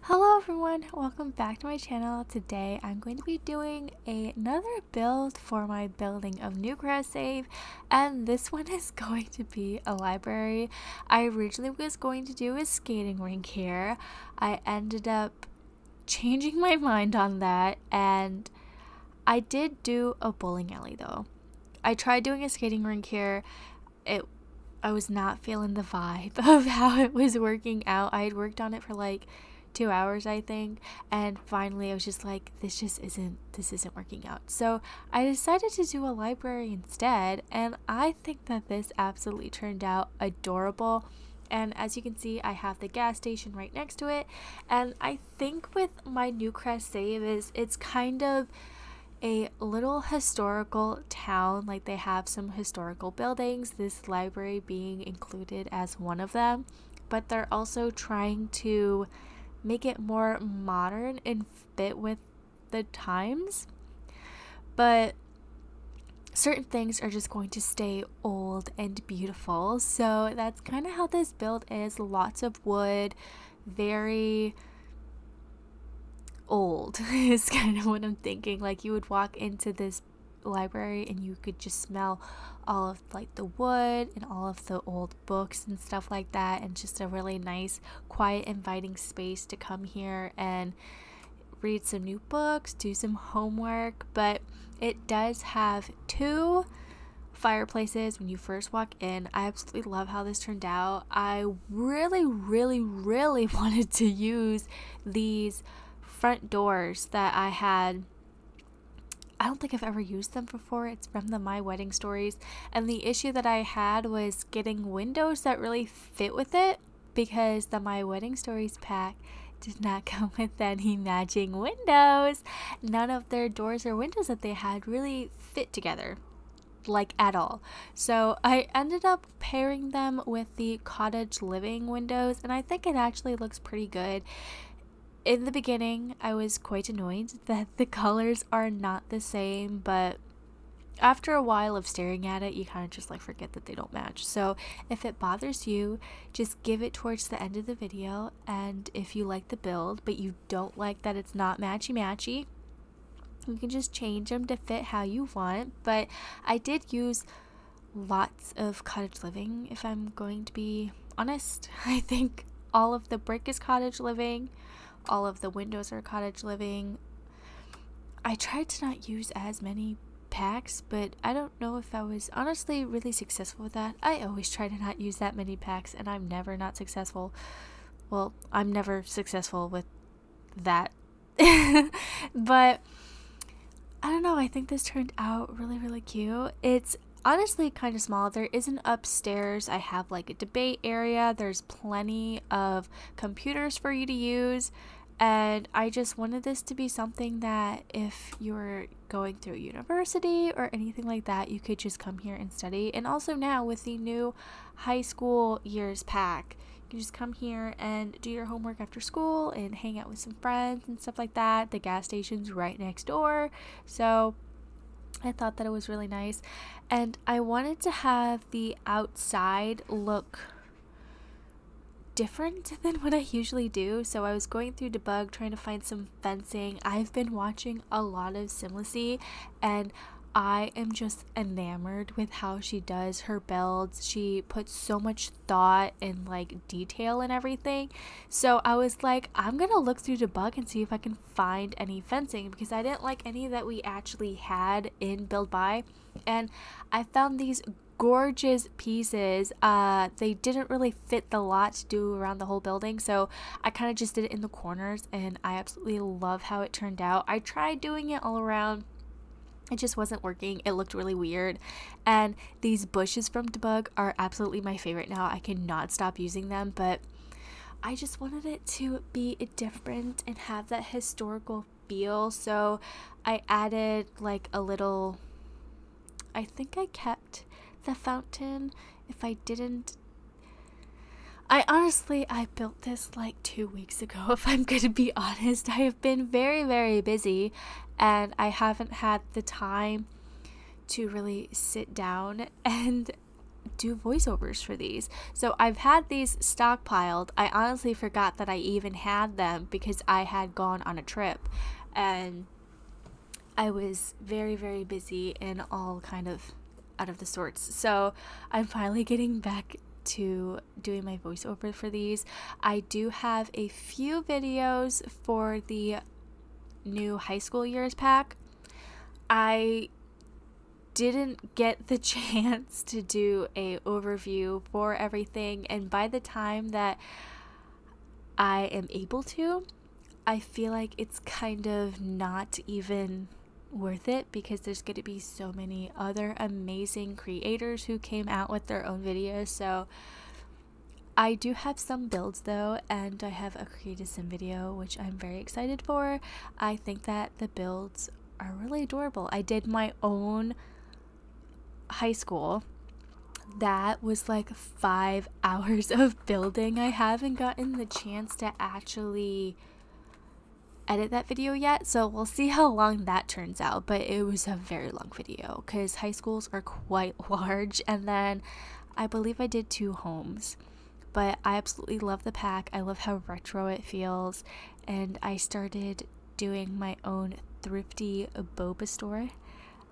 Hello everyone, welcome back to my channel. Today I'm going to be doing another build for my building of Newcrest save, and this one is going to be a library. I originally was going to do a skating rink here. I ended up changing my mind on that, and I did do a bowling alley though. I tried doing a skating rink here. I was not feeling the vibe of how it was working out. I had worked on it for like 2 hours, I think, and finally I was just like, this isn't working out. So I decided to do a library instead, and I think that this absolutely turned out adorable. And as you can see, I have the gas station right next to it, and I think with my Newcrest save it's kind of a little historical town. Like, they have some historical buildings, this library being included as one of them, but they're also trying to make it more modern and fit with the times, but certain things are just going to stay old and beautiful. So that's kind of how this build is. Lots of wood, very old is kind of what I'm thinking. Like, you would walk into this library and you could just smell all of like the wood and all of the old books and stuff like that, and just a really nice, quiet, inviting space to come here and read some new books, do some homework. But it does have 2 fireplaces when you first walk in. I absolutely love how this turned out. I really wanted to use these front doors that I had. I don't think I've ever used them before. It's from the My Wedding Stories, and the issue that I had was getting windows that really fit with it, because the My Wedding Stories pack did not come with any matching windows. None of their doors or windows that they had really fit together, like, at all. So I ended up pairing them with the cottage living windows, and I think it actually looks pretty good. In the beginning, I was quite annoyed that the colors are not the same, but after a while of staring at it, you kind of just like forget that they don't match. So if it bothers you, just give it towards the end of the video, and if you like the build but you don't like that it's not matchy, you can just change them to fit how you want. But I did use lots of cottage living, if I'm going to be honest. I think all of the brick is cottage living. All of the windows are cottage living. I tried to not use as many packs, but I don't know if I was honestly really successful with that. I always try to not use that many packs, and I'm never not successful. Well, I'm never successful with that. But I don't know, I think this turned out really cute. It's honestly kind of small. There is an upstairs. I have like a debate area. There's plenty of computers for you to use, and I just wanted this to be something that if you're going through university or anything like that, you could just come here and study. And also now with the new high school years pack, you can just come here and do your homework after school and hang out with some friends and stuff like that. The gas station's right next door, so I thought that it was really nice. And I wanted to have the outside look different than what I usually do, so I was going through debug trying to find some fencing. I've been watching a lot of Simlicy, and I am just enamored with how she does her builds. She puts so much thought and like detail and everything. So I was like, I'm gonna look through debug and see if I can find any fencing, because I didn't like any that we actually had in Build-A-Brie, and I found these gorgeous pieces. They didn't really fit the lot to do around the whole building, so I kind of just did it in the corners, and I absolutely love how it turned out. I tried doing it all around. It just wasn't working. It looked really weird. And these bushes from debug are absolutely my favorite now. I cannot stop using them, but I just wanted it to be different and have that historical feel. So I added like a little, I think I kept the fountain. If I didn't, I built this like 2 weeks ago, if I'm going to be honest. I have been very busy, and I haven't had the time to really sit down and do voiceovers for these. So I've had these stockpiled. I honestly forgot that I even had them because I had gone on a trip and I was very, very busy and all kind of out of the sorts. So I'm finally getting back to doing my voiceover for these. I do have a few videos for the new high school years pack. I didn't get the chance to do a overview for everything, and by the time that I am able to, I feel like it's kind of not even worth it because there's going to be so many other amazing creators who came out with their own videos. So I do have some builds though, and I have a create a sim video which I'm very excited for. I think that the builds are really adorable. I did my own high school. That was like 5 hours of building. I haven't gotten the chance to actually edit that video yet, so we'll see how long that turns out, but it was a very long video because high schools are quite large. And then I believe I did 2 homes, but I absolutely love the pack. I love how retro it feels, and I started doing my own thrifty boba store,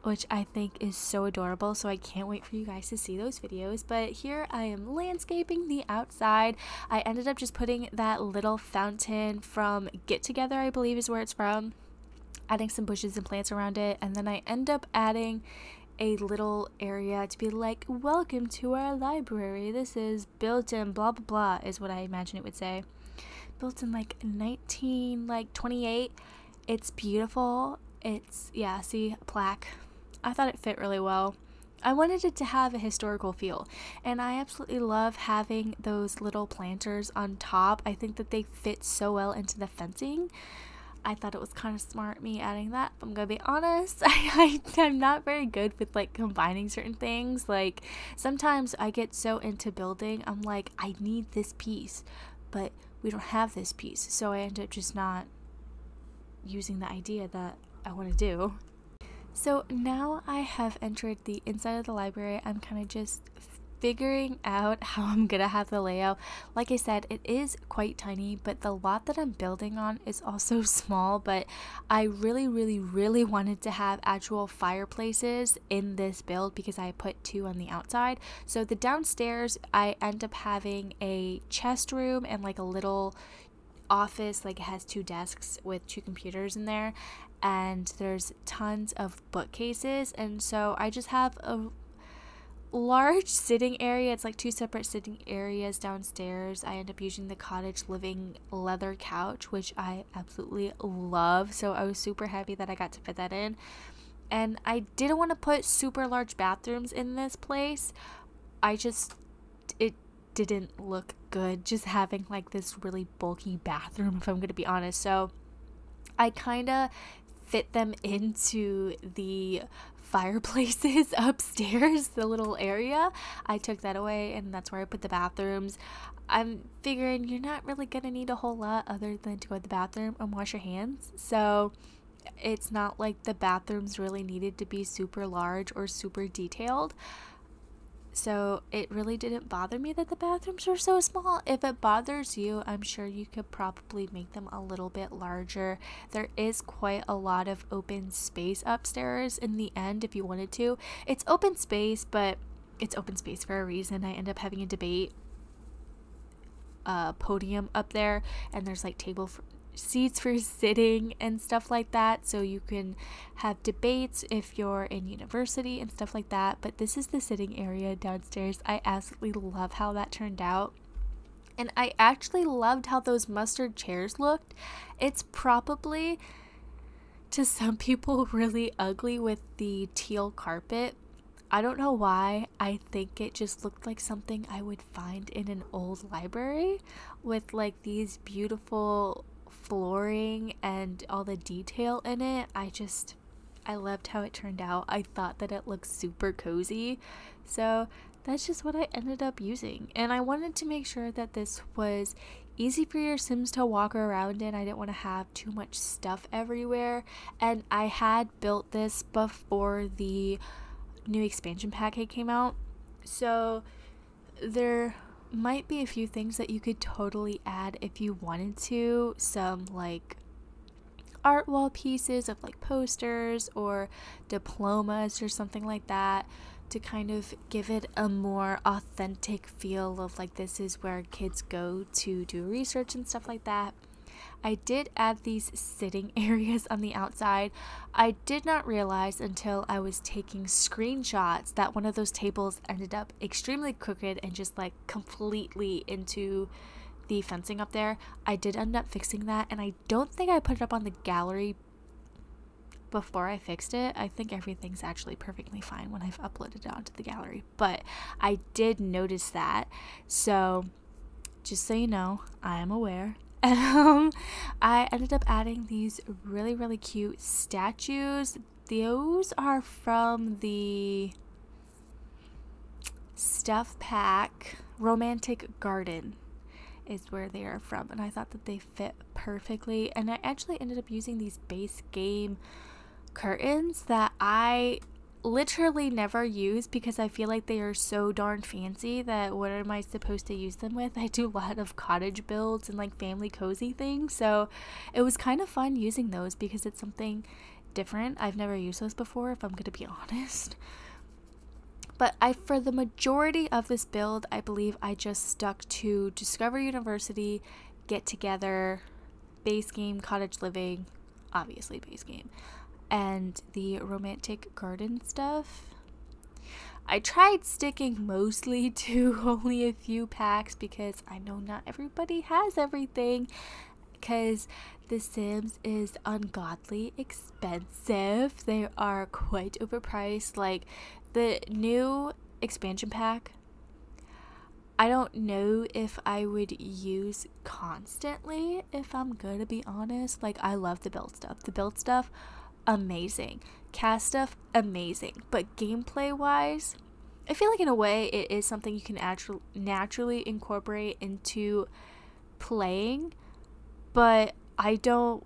which I think is so adorable, so I can't wait for you guys to see those videos. But here I am landscaping the outside. I ended up just putting that little fountain from Get Together, I believe is where it's from, adding some bushes and plants around it, and then I end up adding a little area to be like, welcome to our library. This is built in blah blah blah is what I imagine it would say. Built in like 1928. It's beautiful. It's, yeah, see, a plaque. I thought it fit really well. I wanted it to have a historical feel, and I absolutely love having those little planters on top. I think that they fit so well into the fencing. I thought it was kind of smart me adding that. I'm gonna be honest, I'm not very good with like combining certain things. Like sometimes I get so into building, I'm like, I need this piece, but we don't have this piece, so I end up just not using the idea that I want to do. So now I have entered the inside of the library. I'm kind of just figuring out how I'm gonna have the layout. Like I said, it is quite tiny, but the lot that I'm building on is also small, but I really wanted to have actual fireplaces in this build because I put 2 on the outside. So the downstairs, I end up having a chest room and like a little office, like it has 2 desks with 2 computers in there, and there's tons of bookcases, and so I just have a large sitting area. It's like 2 separate sitting areas downstairs. I end up using the cottage living leather couch, which I absolutely love, so I was super happy that I got to fit that in. And I didn't want to put super large bathrooms in this place. It didn't look good just having like this really bulky bathroom, if I'm gonna be honest. So I kind of fit them into the fireplaces upstairs, the little area. I took that away, and that's where I put the bathrooms. I'm figuring you're not really gonna need a whole lot other than to go to the bathroom and wash your hands, so it's not like the bathrooms really needed to be super large or super detailed. So it really didn't bother me that the bathrooms were so small. If it bothers you, I'm sure you could probably make them a little bit larger. There is quite a lot of open space upstairs in the end if you wanted to. It's open space, but it's open space for a reason. I end up having a debate podium up there, and there's like seats for sitting and stuff like that, so you can have debates if you're in university and stuff like that. But this is the sitting area downstairs. I absolutely love how that turned out, and I actually loved how those mustard chairs looked. It's probably to some people really ugly with the teal carpet. I don't know why. I think it just looked like something I would find in an old library with like these beautiful flooring and all the detail in it. I loved how it turned out. I thought that it looked super cozy, so that's just what I ended up using. And I wanted to make sure that this was easy for your Sims to walk around in. I didn't want to have too much stuff everywhere, and I had built this before the new expansion pack came out, So there might be a few things that you could totally add if you wanted to. Some like art wall pieces of like posters or diplomas or something like that, to kind of give it a more authentic feel of like this is where kids go to do research and stuff like that. I did add these sitting areas on the outside. I did not realize until I was taking screenshots that one of those tables ended up extremely crooked and just like completely into the fencing up there. I did end up fixing that, and I don't think I put it up on the gallery before I fixed it. I think everything's actually perfectly fine when I've uploaded it onto the gallery, but I did notice that. So just so you know, I am aware. I ended up adding these really, really cute statues. Those are from the Stuff Pack Romantic Garden is where they are from, and I thought that they fit perfectly. And I actually ended up using these base game curtains that I literally never use because I feel like they are so darn fancy that what am I supposed to use them with? I do a lot of cottage builds and like family cozy things, so it was kind of fun using those because it's something different. I've never used those before, if I'm gonna be honest. But for the majority of this build, I believe I just stuck to Discover University, Get Together, base game, cottage living, obviously base game, and the romantic garden stuff. I tried sticking mostly to only a few packs because I know not everybody has everything, because The Sims is ungodly expensive. They are quite overpriced. Like the new expansion pack, I don't know if I would use constantly, if I'm gonna be honest. Like, I love the build stuff. The build stuff, amazing. Cast stuff, amazing. But gameplay wise, I feel like in a way it is something you can naturally incorporate into playing, but I don't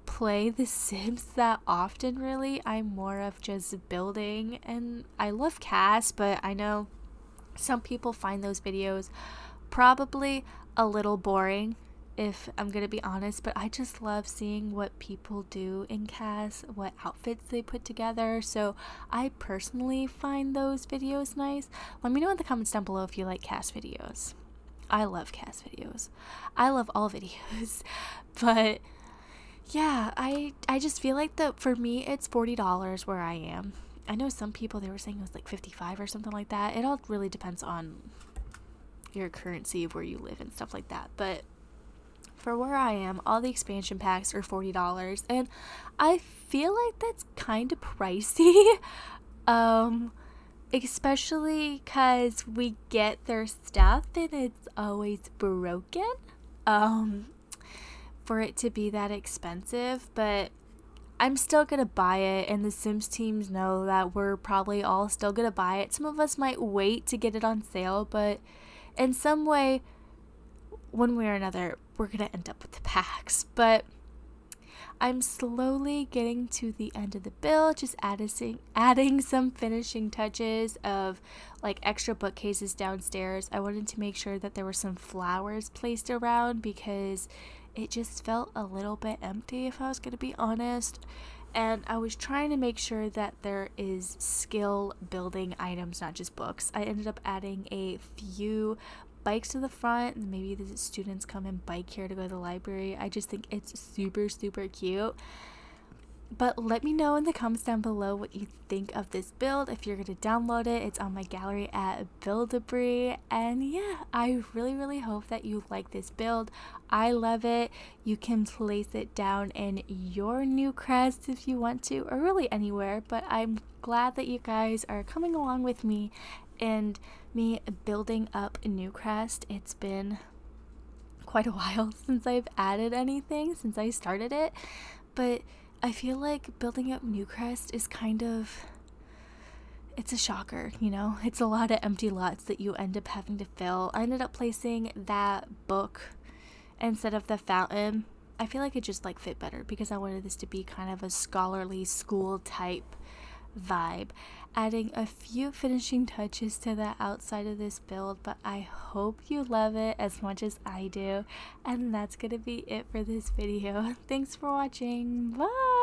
play The Sims that often, really. I'm more of just building, and I love cast, but I know some people find those videos probably a little boring, if I'm gonna be honest, but I just love seeing what people do in cast, what outfits they put together, so I personally find those videos nice. Let me know in the comments down below if you like cast videos. I love cast videos. I love all videos. But yeah, I just feel like that for me it's $40 where I am. I know some people, they were saying it was like 55 or something like that. It all really depends on your currency of where you live and stuff like that. But for where I am, all the expansion packs are $40, and I feel like that's kind of pricey. Especially because we get their stuff and it's always broken. For it to be that expensive, but I'm still gonna buy it, and the Sims teams know that we're probably all still gonna buy it. Some of us might wait to get it on sale, but in some way, one way or another, we're gonna end up with the packs. But I'm slowly getting to the end of the build, just adding some finishing touches of like extra bookcases downstairs. I wanted to make sure that there were some flowers placed around because it just felt a little bit empty, if I was going to be honest. And I was trying to make sure that there is skill building items, not just books. I ended up adding a few bikes to the front, and maybe the students come and bike here to go to the library. I just think it's super, super cute. But let me know in the comments down below what you think of this build. If you're going to download it, it's on my gallery at Build-A-Brie. And yeah, I really, really hope that you like this build. I love it. You can place it down in your Newcrest if you want to, or really anywhere. But I'm glad that you guys are coming along with me and me building up Newcrest. It's been quite a while since I've added anything, since I started it. But I feel like building up Newcrest is kind of, it's a shocker, you know? It's a lot of empty lots that you end up having to fill. I ended up placing that book instead of the fountain. I feel like it just like fit better because I wanted this to be kind of a scholarly school type vibe. adding a few finishing touches to the outside of this build, but I hope you love it as much as I do. And that's gonna be it for this video. Thanks for watching. Bye!